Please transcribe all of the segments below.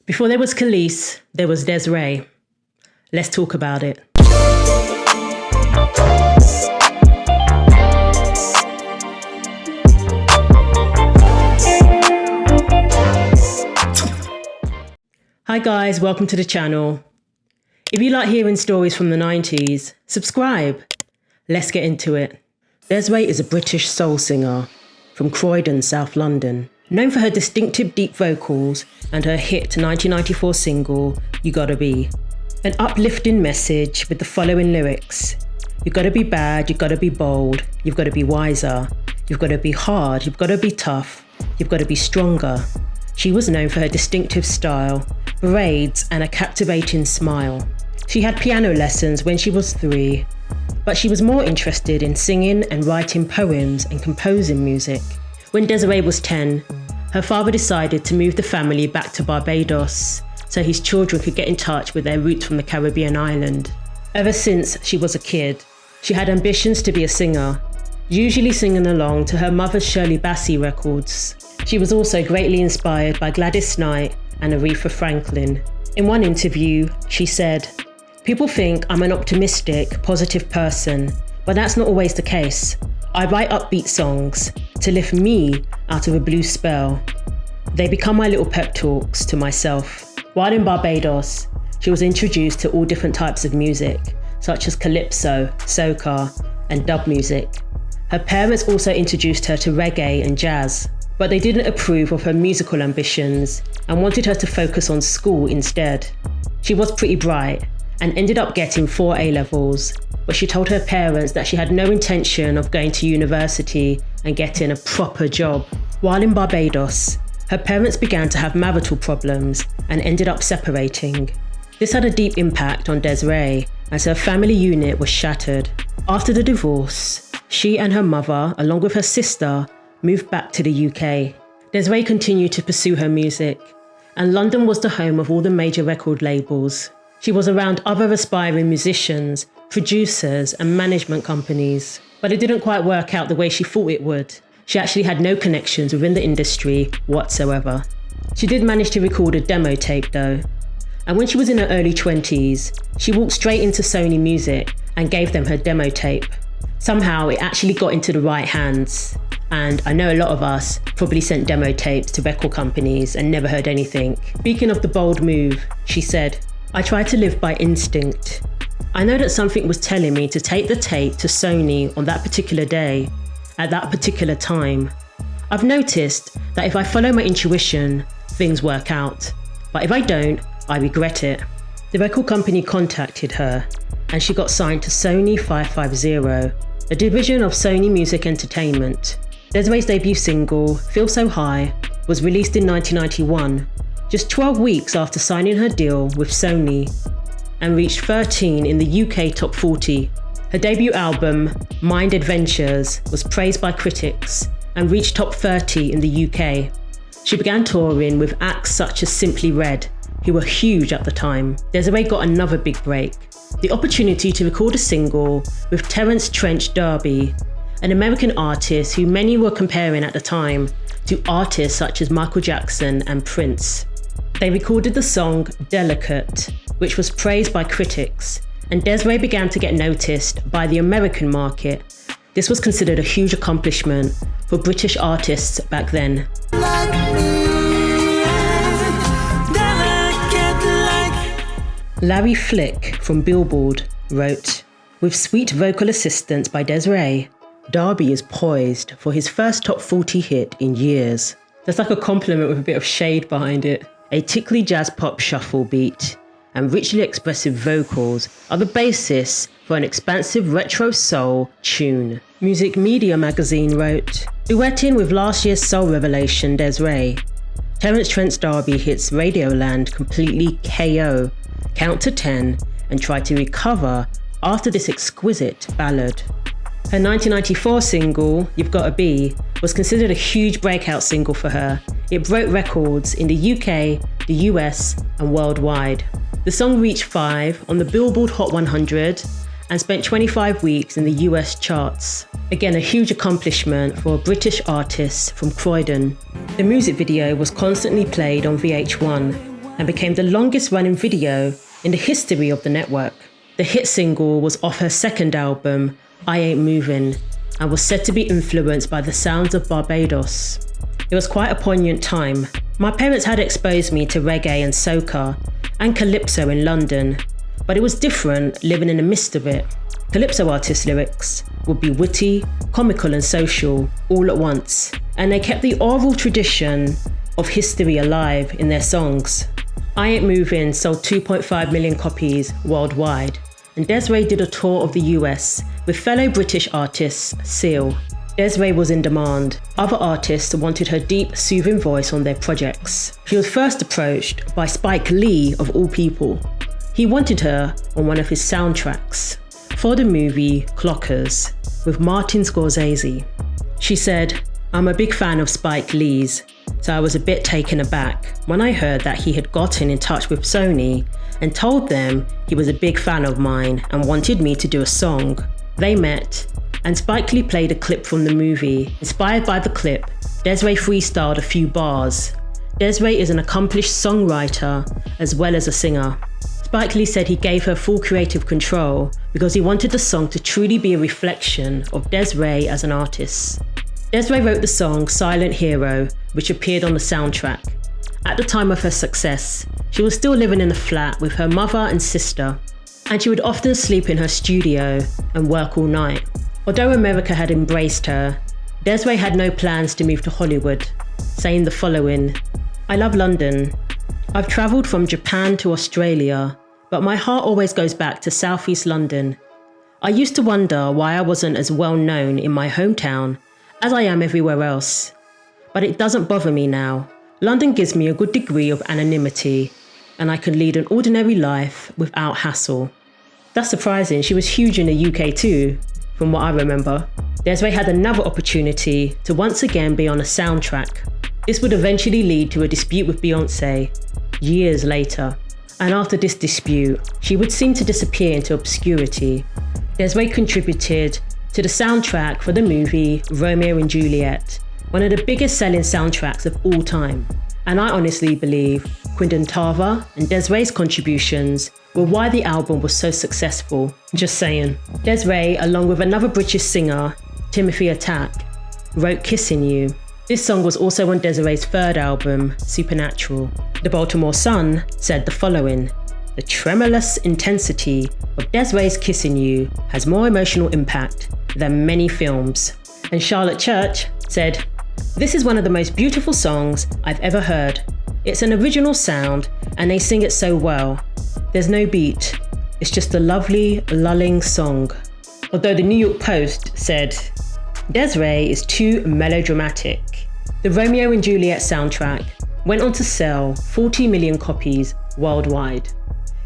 Before there was Khalees, there was Des'ree. Let's talk about it. Hi guys, welcome to the channel. If you like hearing stories from the 90s, subscribe. Let's get into it. Des'ree is a British soul singer from Croydon, South London. Known for her distinctive deep vocals and her hit 1994 single, You Gotta Be. An uplifting message with the following lyrics. You gotta be bad, you gotta be bold, you've gotta be wiser, you've gotta be hard, you've gotta be tough, you've gotta be stronger. She was known for her distinctive style, braids and a captivating smile. She had piano lessons when she was 3, but she was more interested in singing and writing poems and composing music. When Des'ree was 10, her father decided to move the family back to Barbados so his children could get in touch with their roots from the Caribbean island. Ever since she was a kid, she had ambitions to be a singer, usually singing along to her mother's Shirley Bassey records. She was also greatly inspired by Gladys Knight and Aretha Franklin. In one interview, she said, "People think I'm an optimistic, positive person, but that's not always the case. I write upbeat songs to lift me out of a blue spell. They become my little pep talks to myself." While in Barbados, she was introduced to all different types of music, such as calypso, soca, and dub music. Her parents also introduced her to reggae and jazz, but they didn't approve of her musical ambitions and wanted her to focus on school instead. She was pretty bright and ended up getting 4 A-levels, but she told her parents that she had no intention of going to university and getting a proper job. While in Barbados, her parents began to have marital problems and ended up separating. This had a deep impact on Des'ree as her family unit was shattered. After the divorce, she and her mother, along with her sister, moved back to the UK. Des'ree continued to pursue her music, and London was the home of all the major record labels. She was around other aspiring musicians, producers, and management companies, but it didn't quite work out the way she thought it would. She actually had no connections within the industry whatsoever. She did manage to record a demo tape though, and when she was in her early 20s, she walked straight into Sony Music and gave them her demo tape. Somehow it actually got into the right hands. And I know a lot of us probably sent demo tapes to record companies and never heard anything. Speaking of the bold move, she said, "I try to live by instinct. I know that something was telling me to take the tape to Sony on that particular day, at that particular time. I've noticed that if I follow my intuition, things work out. But if I don't, I regret it." The record company contacted her and she got signed to Sony 550, a division of Sony Music Entertainment. Des'ree's debut single, Feel So High, was released in 1991, just 12 weeks after signing her deal with Sony, and reached 13 in the UK Top 40. Her debut album, Mind Adventures, was praised by critics and reached Top 30 in the UK. She began touring with acts such as Simply Red, who were huge at the time. Des'ree got another big break, the opportunity to record a single with Terence Trent D'Arby, an American artist who many were comparing at the time to artists such as Michael Jackson and Prince. They recorded the song Delicate, which was praised by critics, and Des'ree began to get noticed by the American market. This was considered a huge accomplishment for British artists back then. Larry Flick from Billboard wrote, "With sweet vocal assistance by Des'ree, D'Arby is poised for his first top 40 hit in years." That's like a compliment with a bit of shade behind it. A tickly jazz pop shuffle beat and richly expressive vocals are the basis for an expansive retro soul tune. Music Media magazine wrote, "Duetting with last year's soul revelation Des'ree, Terence Trent D'Arby hits Radioland completely KO, count to 10 and try to recover after this exquisite ballad." Her 1994 single, You've Gotta Be, was considered a huge breakout single for her. It broke records in the UK, the US, and worldwide. The song reached 5 on the Billboard Hot 100 and spent 25 weeks in the US charts. Again, a huge accomplishment for a British artist from Croydon. The music video was constantly played on VH1, and became the longest running video in the history of the network. The hit single was off her second album, I Ain't Moving, and was said to be influenced by the sounds of Barbados. It was quite a poignant time. My parents had exposed me to reggae and soca and calypso in London, but it was different living in the midst of it. Calypso artists' lyrics would be witty, comical and social all at once, and they kept the oral tradition of history alive in their songs. I Ain't Moving sold 2.5 million copies worldwide, and Des'ree did a tour of the US with fellow British artists Seal. Des'ree was in demand. Other artists wanted her deep, soothing voice on their projects. She was first approached by Spike Lee, of all people. He wanted her on one of his soundtracks for the movie Clockers with Martin Scorsese. She said, "I'm a big fan of Spike Lee's, so I was a bit taken aback when I heard that he had gotten in touch with Sony and told them he was a big fan of mine and wanted me to do a song. They met, and Spike Lee played a clip from the movie. Inspired by the clip, Des'ree freestyled a few bars. Des'ree is an accomplished songwriter as well as a singer. Spike Lee said he gave her full creative control because he wanted the song to truly be a reflection of Des'ree as an artist. Des'ree wrote the song Silent Hero, which appeared on the soundtrack. At the time of her success, she was still living in a flat with her mother and sister, and she would often sleep in her studio and work all night. Although America had embraced her, Des'ree had no plans to move to Hollywood, saying the following, "I love London. I've travelled from Japan to Australia, but my heart always goes back to Southeast London. I used to wonder why I wasn't as well known in my hometown as I am everywhere else. But it doesn't bother me now. London gives me a good degree of anonymity, and I can lead an ordinary life without hassle." That's surprising. She was huge in the UK too, from what I remember. Des'ree had another opportunity to once again be on a soundtrack. This would eventually lead to a dispute with Beyoncé years later. And after this dispute, she would seem to disappear into obscurity. Des'ree contributed to the soundtrack for the movie Romeo and Juliet, one of the biggest selling soundtracks of all time. And I honestly believe Quintava and Des'ree's contributions were why the album was so successful. Just saying. Des'ree, along with another British singer, Timothy Attack, wrote Kissing You. This song was also on Des'ree's third album, Supernatural. The Baltimore Sun said the following, "The tremulous intensity of Des'ree's Kissing You has more emotional impact than many films." And Charlotte Church said, "This is one of the most beautiful songs I've ever heard. It's an original sound and they sing it so well. There's no beat. It's just a lovely, lulling song." Although the New York Post said, "Des'ree is too melodramatic." The Romeo and Juliet soundtrack went on to sell 40 million copies worldwide.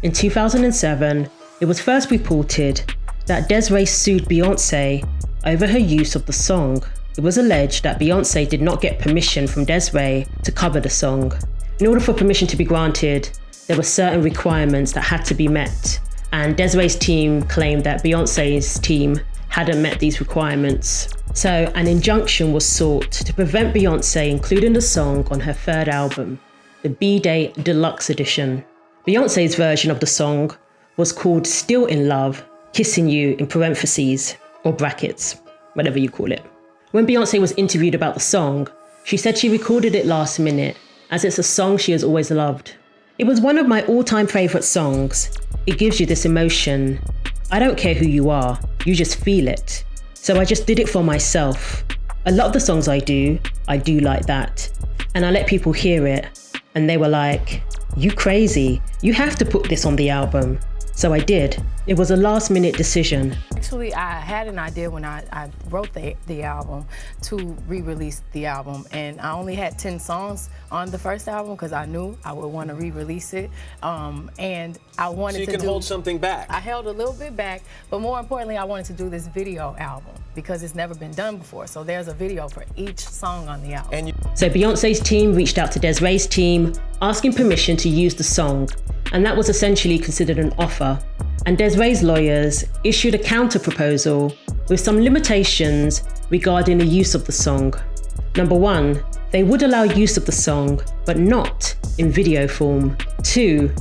In 2007, it was first reported that Des'ree sued Beyoncé over her use of the song. It was alleged that Beyoncé did not get permission from Des'ree to cover the song. In order for permission to be granted, there were certain requirements that had to be met, and Des'ree's team claimed that Beyoncé's team hadn't met these requirements. So an injunction was sought to prevent Beyoncé including the song on her third album, the B-Day Deluxe Edition. Beyoncé's version of the song was called Still in Love, Kissing You in parentheses, or brackets, whatever you call it. When Beyoncé was interviewed about the song, she said she recorded it last minute, as it's a song she has always loved. "It was one of my all-time favourite songs. It gives you this emotion. I don't care who you are, you just feel it. So I just did it for myself. A lot of the songs I do like that. And I let people hear it, and they were like, 'You crazy, you have to put this on the album.' So I did. It was a last-minute decision." Actually, I had an idea when I wrote the album to re-release the album, and I only had 10 songs on the first album because I knew I would want to re-release it, and I wanted to So you can hold something back. I held a little bit back, but more importantly, I wanted to do this video album because it's never been done before. So there's a video for each song on the album. So Beyoncé's team reached out to Des'ree's team, asking permission to use the song, and that was essentially considered an offer. And Des'ree's lawyers issued a counter-proposal with some limitations regarding the use of the song. Number one, They would allow use of the song, but not in video form. 2.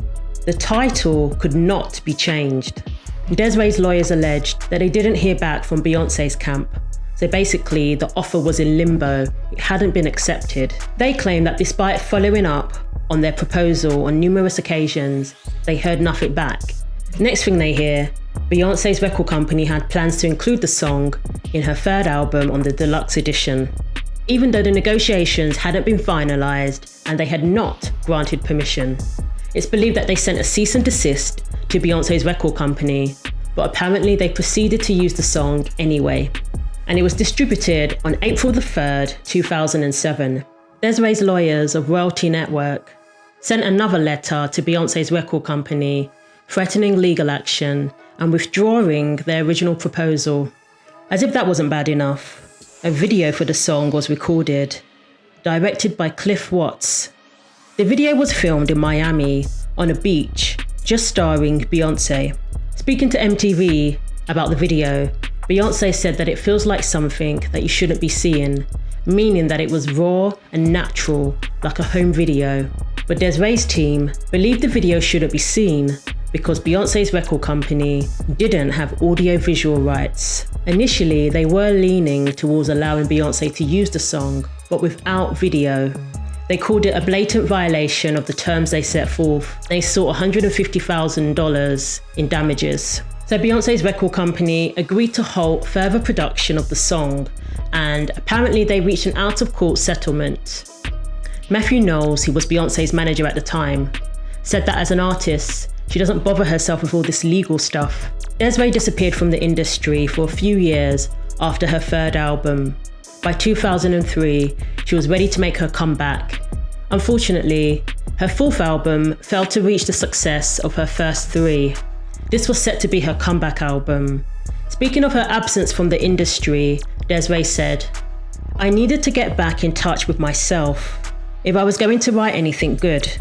The title could not be changed. Des'ree's lawyers alleged that they didn't hear back from Beyoncé's camp. So basically, the offer was in limbo. It hadn't been accepted. They claim that despite following up on their proposal on numerous occasions, they heard nothing back. Next thing they hear, Beyoncé's record company had plans to include the song in her third album on the deluxe edition, even though the negotiations hadn't been finalised and they had not granted permission. It's believed that they sent a cease and desist to Beyoncé's record company, but apparently they proceeded to use the song anyway. And it was distributed on April the 3rd, 2007. Des'ree's lawyers of Royalty Network sent another letter to Beyoncé's record company, threatening legal action and withdrawing their original proposal. As if that wasn't bad enough, a video for the song was recorded, directed by Cliff Watts. The video was filmed in Miami on a beach, just starring Beyoncé. Speaking to MTV about the video, Beyoncé said that it feels like something that you shouldn't be seeing, meaning that it was raw and natural, like a home video. But Des'ree's team believed the video shouldn't be seen because Beyoncé's record company didn't have audio-visual rights. Initially, they were leaning towards allowing Beyoncé to use the song, but without video. They called it a blatant violation of the terms they set forth. They sought $150,000 in damages. So Beyoncé's record company agreed to halt further production of the song, and apparently they reached an out-of-court settlement. Matthew Knowles, who was Beyoncé's manager at the time, said that as an artist, she doesn't bother herself with all this legal stuff. Des'ree disappeared from the industry for a few years after her third album. By 2003, she was ready to make her comeback. Unfortunately, her fourth album failed to reach the success of her first three. This was set to be her comeback album. Speaking of her absence from the industry, Des'ree said, "I needed to get back in touch with myself. If I was going to write anything good.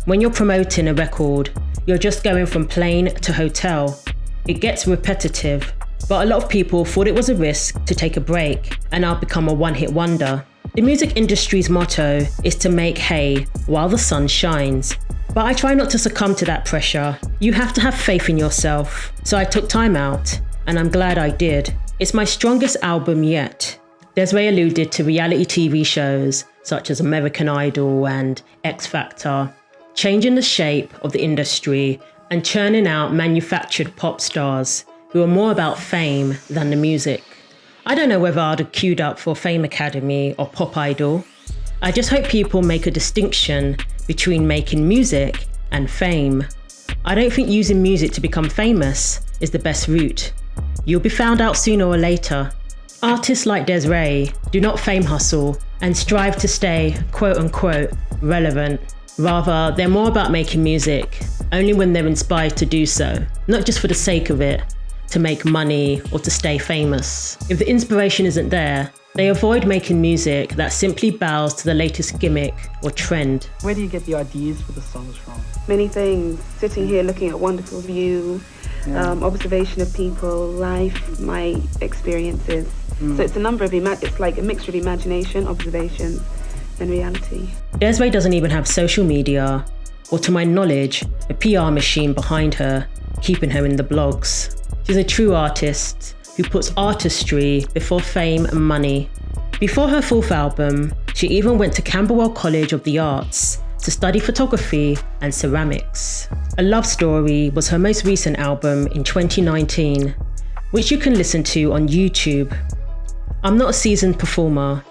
When you're promoting a record, you're just going from plane to hotel. It gets repetitive, but a lot of people thought it was a risk to take a break and I'll become a one-hit wonder. The music industry's motto is to make hay while the sun shines. But I try not to succumb to that pressure. You have to have faith in yourself. So I took time out, and I'm glad I did. It's my strongest album yet." Des'ree alluded to reality TV shows such as American Idol and X Factor, changing the shape of the industry and churning out manufactured pop stars who are more about fame than the music. I don't know whether I'd have queued up for Fame Academy or Pop Idol. I just hope people make a distinction between making music and fame. I don't think using music to become famous is the best route. You'll be found out sooner or later. Artists like Des'ree do not fame hustle and strive to stay quote-unquote relevant. Rather, they're more about making music only when they're inspired to do so, not just for the sake of it, to make money or to stay famous. If the inspiration isn't there, they avoid making music that simply bows to the latest gimmick or trend. Where do you get the ideas for the songs from? Many things. Sitting here looking at wonderful view, observation of people, life, my experiences. So it's a number of it's like a mixture of imagination, observations, and reality. Des'ree doesn't even have social media, or to my knowledge, a PR machine behind her, keeping her in the blogs. She's a true artist who puts artistry before fame and money. Before her fourth album, she even went to Camberwell College of the Arts to study photography and ceramics. A Love Story was her most recent album in 2019, which you can listen to on YouTube. I'm not a seasoned performer.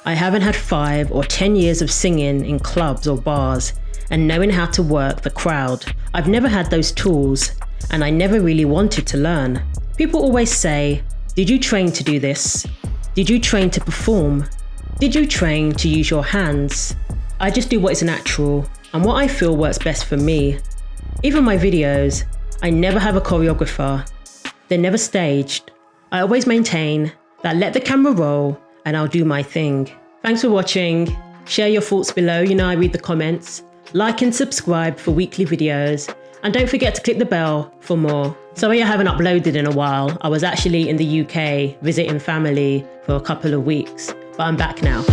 I haven't had 5 or 10 years of singing in clubs or bars and knowing how to work the crowd. I've never had those tools, and I never really wanted to learn. People always say, "Did you train to do this? Did you train to perform? Did you train to use your hands?" I just do what is natural and what I feel works best for me. Even my videos, I never have a choreographer. They're never staged. I always maintain that let the camera roll and I'll do my thing. Thanks for watching. Share your thoughts below, I read the comments. Like and subscribe for weekly videos. And don't forget to click the bell for more. Sorry I haven't uploaded in a while. I was actually in the UK visiting family for a couple of weeks, but I'm back now.